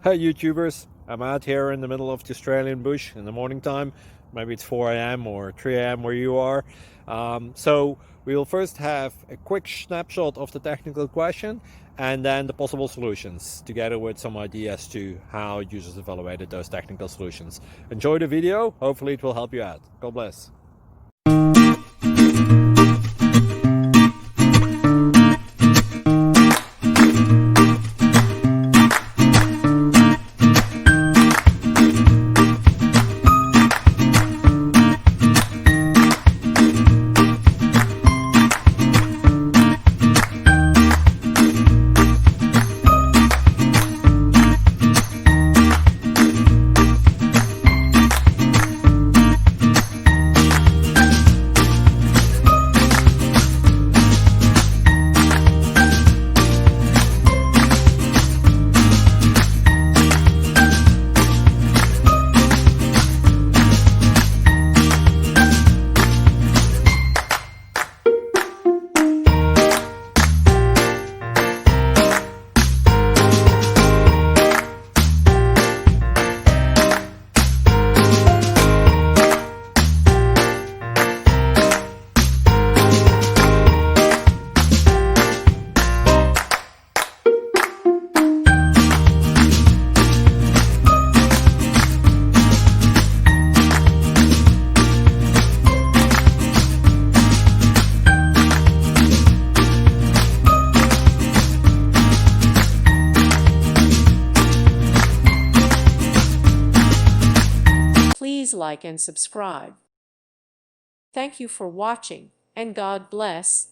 Hey YouTubers, I'm out here in the middle of the Australian bush in the morning time. Maybe it's 4 a.m. or 3 a.m. where you are. So we'll first have a quick snapshot of the technical question and then the possible solutions, together with some ideas to how users evaluated those technical solutions. Enjoy the video, hopefully it will help you out. God bless. Please like and subscribe. Thank you for watching, and God bless.